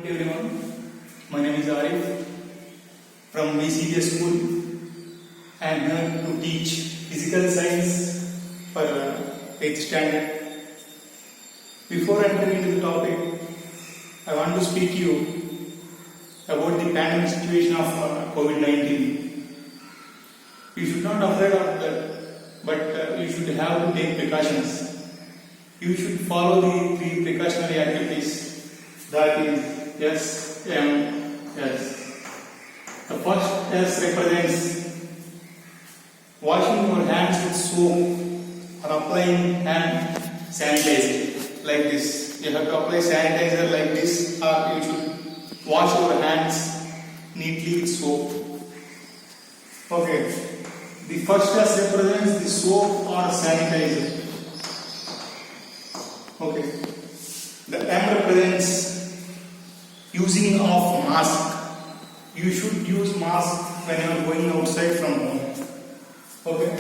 Everyone, my name is Arif from VCPS school. I am here to teach physical science for 8th standard. Before entering into the topic, I want to speak to you about the pandemic situation of COVID-19. You should not afraid of that, but you should have to take precautions. You should follow the 3 precautionary activities. That is S, M, S. The first S represents washing your hands with soap or applying hand sanitizer like this. You have to apply sanitizer like this, or you should wash your hands neatly with soap. Okay. The first S represents the soap or sanitizer. Okay. The M represents using of mask. You should use mask when you are going outside from home. Okay.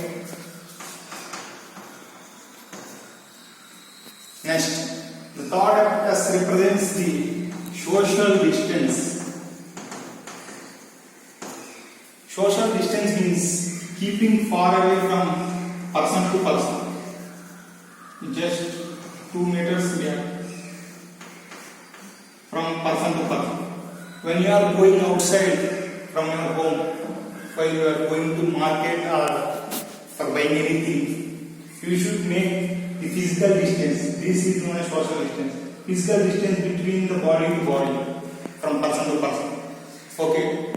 Next, the third S represents the social distance. Social distance means keeping far away from person to person. Just 2 meters gap from person to person. When you are going outside from your home, while you are going to market or for buying anything, you should make the physical distance. This is known as social distance. Physical distance between the body to body, from person to person. Okay.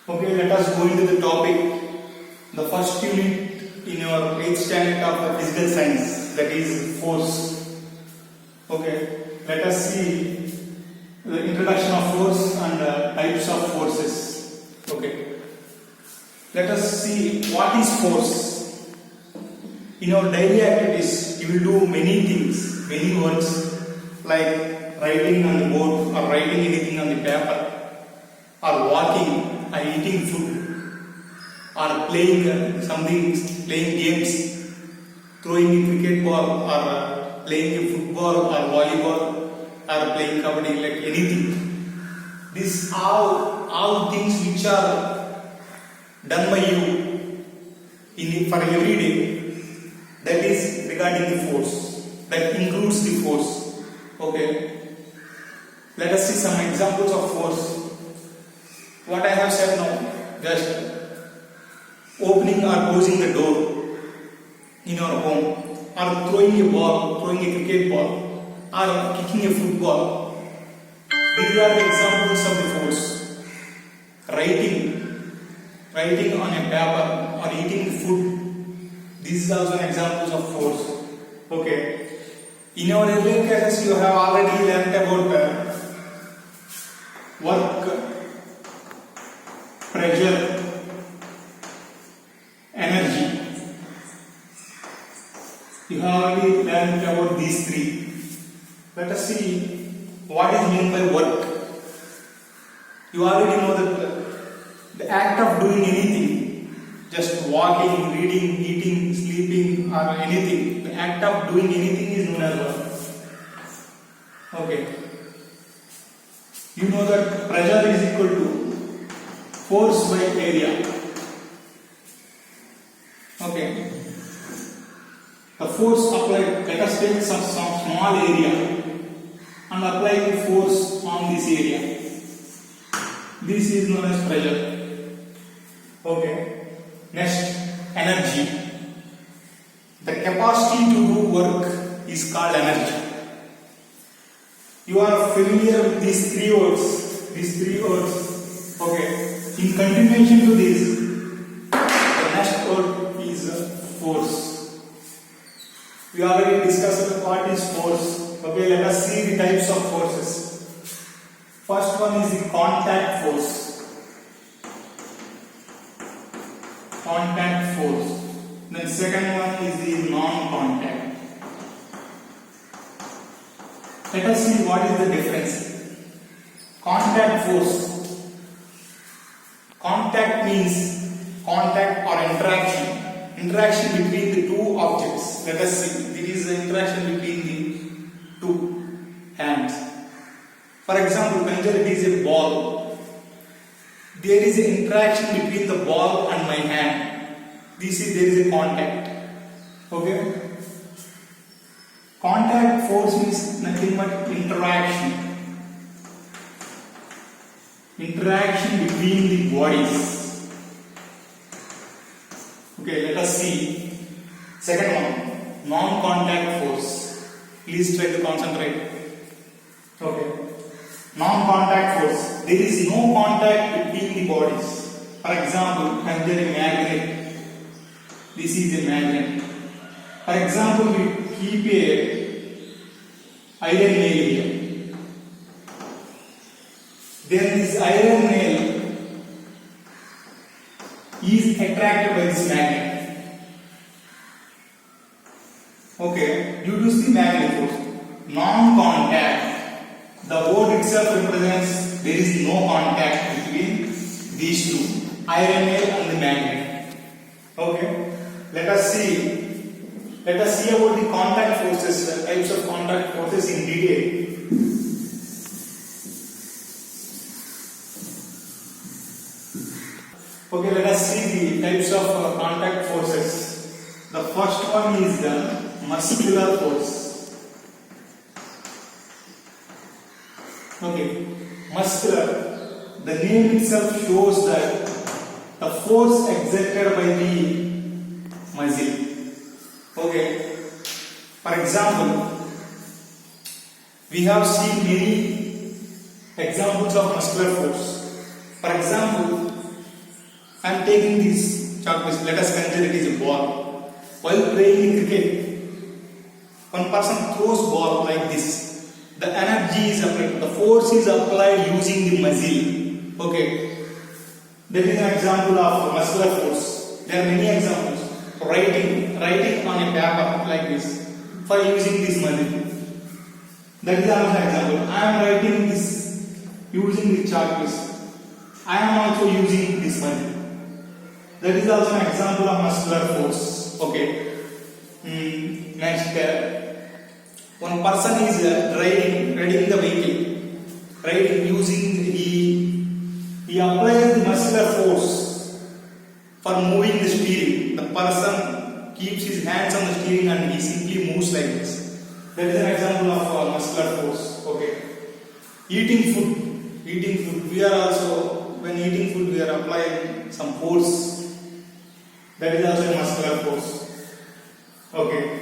Okay, let us go into the topic. The first unit in your 8th standard of physical science, that is force. Okay, let us see the introduction of force and types of forces. Okay, let us see what is force. In our daily activities, you will do many things, many works, like writing on the board or writing anything on the paper, or walking or eating food, or playing something, playing games, throwing a cricket ball, or playing a football or volleyball, or playing kabaddi, like anything. These all things which are done by you for every day. That is regarding the force. That includes the force. Okay. Let us see some examples of force. What I have said now, just opening or closing the door in your home, or throwing a ball, throwing a cricket ball, or kicking a football. These are the examples of the force. Writing on a paper or eating food. These are also examples of force. Okay. In your earlier classes, you have already learnt about work, pressure, energy. You have already learned about these 3. Let us see what is meant by work. You already know that the act of doing anything, just walking, reading, eating, sleeping, or anything, the act of doing anything is known as work. Okay. You know that pressure is equal to force by area. Okay. The force applied, let us take some small area and apply the force on this area. This is known as pressure. Okay. Next, energy. The capacity to do work is called energy. You are familiar with these 3 words. Okay. In continuation to this, the next word is force. We already discussed what is force. Okay, let us see the types of forces. First one is the contact force. Then second one is the non-contact. Let us see what is the difference. Contact force. Contact means contact or interaction. Interaction between the 2 objects. Let us see. It is the interaction between the 2. hands. For example, consider it is a ball. There is an interaction between the ball and my hand. There is a contact. Okay? Contact force means nothing but interaction. Interaction between the bodies. Okay, let us see. Second one, non-contact force. Please try to concentrate. Okay. Non-contact force. There is no contact between the bodies. For example, consider a magnet. This is a magnet. For example, we keep a iron nail here. Then this iron nail is attracted by this magnet. Okay, due to the magnetic force. Non-contact. The word itself represents there is no contact between these two, iron nail and the magnet. Okay, let us see about the contact forces, types of contact forces in detail. Okay, let us see the types of contact forces. The first one is the muscular force. Okay, muscular. The name itself shows that the force exerted by the muscle. Okay, for example, we have seen many examples of muscular force. For example, I am taking this chalk piece. Let us consider it is a ball. While playing cricket, one person throws ball like this. The energy is applied, the force is applied using the muscle. Okay, that is an example of muscular force. There are many examples. Writing on a paper like this for using this muscle. That is another example. I am writing this using the chalk piece. I am also using this muscle. That is also an example of muscular force. Okay. Next. One person is riding the vehicle, using he applies the muscular force for moving the steering. The person keeps his hands on the steering and he simply moves like this. That is an example of muscular force. Okay. Eating food. We are also, when eating food, we are applying some force. That is also a muscular force. Okay.